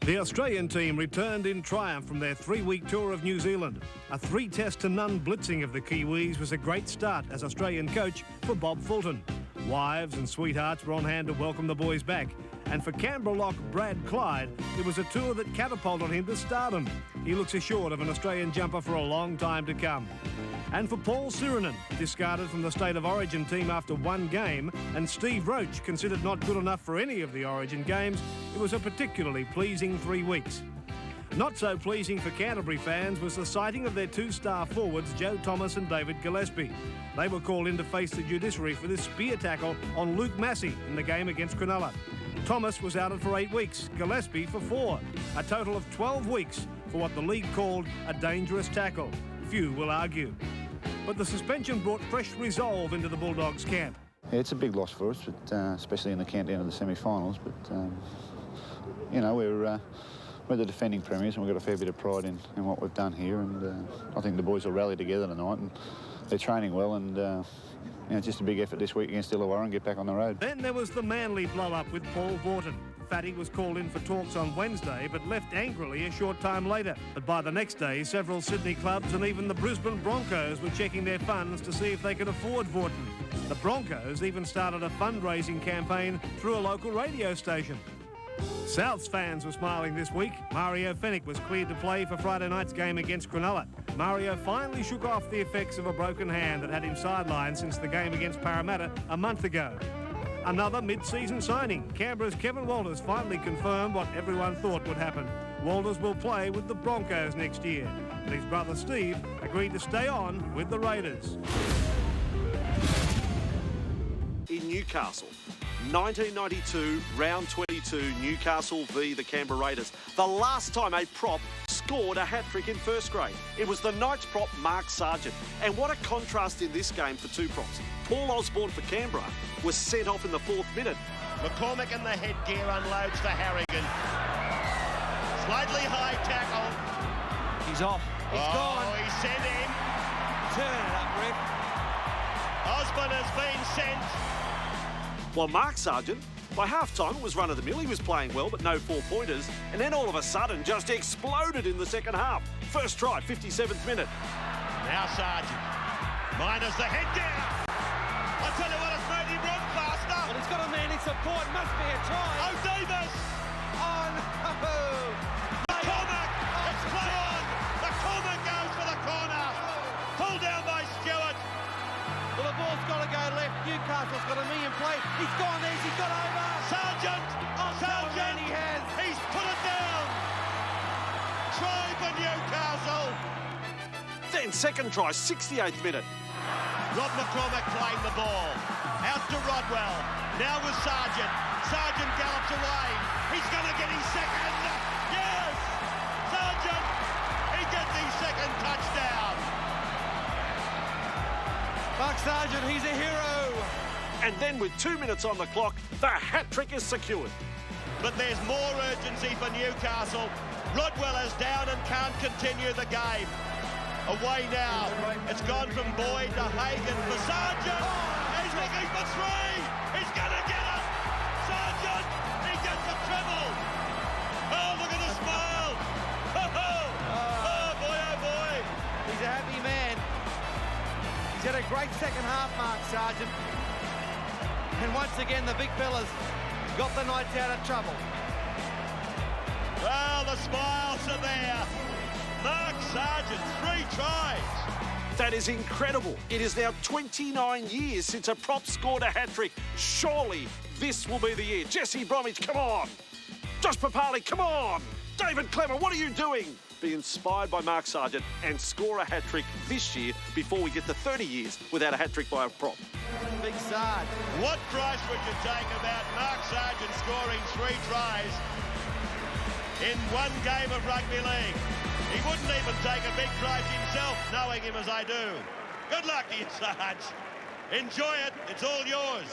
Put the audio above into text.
The Australian team returned in triumph from their 3-week tour of New Zealand. A 3-test-to-none blitzing of the Kiwis was a great start as Australian coach for Bob Fulton. Wives and sweethearts were on hand to welcome the boys back. And for Canberra lock Brad Clyde, it was a tour that catapulted him to stardom. He looks assured of an Australian jumper for a long time to come. And for Paul Sirinen, discarded from the State of Origin team after one game, and Steve Roach, considered not good enough for any of the Origin games, it was a particularly pleasing 3 weeks. Not so pleasing for Canterbury fans was the sighting of their 2-star forwards, Joe Thomas and David Gillespie. They were called in to face the judiciary for this spear tackle on Luke Massey in the game against Cronulla. Thomas was outed for 8 weeks, Gillespie for 4, a total of 12 weeks for what the league called a dangerous tackle. Few will argue. But the suspension brought fresh resolve into the Bulldogs camp. Yeah, it's a big loss for us, but, especially in the countdown of the semi-finals. But, you know, we're the defending premiers and we've got a fair bit of pride in what we've done here. And I think the boys will rally together tonight and they're training well and, you know, just a big effort this week against Illawarra and get back on the road. Then there was the Manly blow-up with Paul Vaughton. Fatty was called in for talks on Wednesday, but left angrily a short time later. But by the next day, several Sydney clubs and even the Brisbane Broncos were checking their funds to see if they could afford Vaughton. The Broncos even started a fundraising campaign through a local radio station. Souths fans were smiling this week. Mario Fennick was cleared to play for Friday night's game against Cronulla. Mario finally shook off the effects of a broken hand that had him sidelined since the game against Parramatta a month ago. Another mid-season signing. Canberra's Kevin Walters finally confirmed what everyone thought would happen. Walters will play with the Broncos next year. But his brother Steve agreed to stay on with the Raiders. In Newcastle, 1992, round 22, Newcastle v the Canberra Raiders. The last time a prop scored a hat-trick in first grade. It was the Knights prop Mark Sargent. And what a contrast in this game for two props. Paul Osborne for Canberra was sent off in the 4th minute. McCormick in the headgear unloads for Harrigan. Slightly high tackle. He's off. He's gone. He sent him. Turn it up, Rick. Osborne has been sent. While Mark Sargent, by half-time, was run-of-the-mill. He was playing well, but no 4-pointers. And then all of a sudden just exploded in the second half. First try, 57th minute. Now Sargent. Minus the headgear. I tell you what, it's made him run faster. Well, he's got a man in support. Must be a try. Oh, Davis. Oh, no. McCormick. It's play on. McCormick goes for the corner. Pulled down by Stewart. Well, the ball's got to go left. Newcastle's got a knee in play. He's gone there. He's got over. Sargent. Oh, Sargent. he has. He's put it down. Try for Newcastle. Then second try, 68th minute. Rob McCormick playing the ball. Out to Rodwell. Now with Sargent. Sargent gallops away. He's going to get his second. Yes! Sargent. He gets his second touchdown. Mark Sargent, he's a hero. And then with 2 minutes on the clock, the hat-trick is secured. But there's more urgency for Newcastle. Rodwell is down and can't continue the game. Away now. It's gone from Boyd to Hagan for Sargent. He's looking for 3. He's going to get it. Sargent. He gets the treble. Oh, look at the smile. Oh, boy, oh, boy. He's a happy man. He's had a great second half, Mark Sargent. And once again, the big fellas got the Knights out of trouble. Well, the smiles are there. Mark Sargent, 3 tries. That is incredible. It is now 29 years since a prop scored a hat-trick. Surely this will be the year. Jesse Bromwich, come on. Josh Papali, come on. David Clemmer, what are you doing? Be inspired by Mark Sargent and score a hat-trick this year before we get to 30 years without a hat-trick by a prop. Big Sarge. What price would you take about Mark Sargent scoring 3 tries in one game of rugby league? He wouldn't even take a big price himself, knowing him as I do. Good luck to you, Sarge. Enjoy it. It's all yours.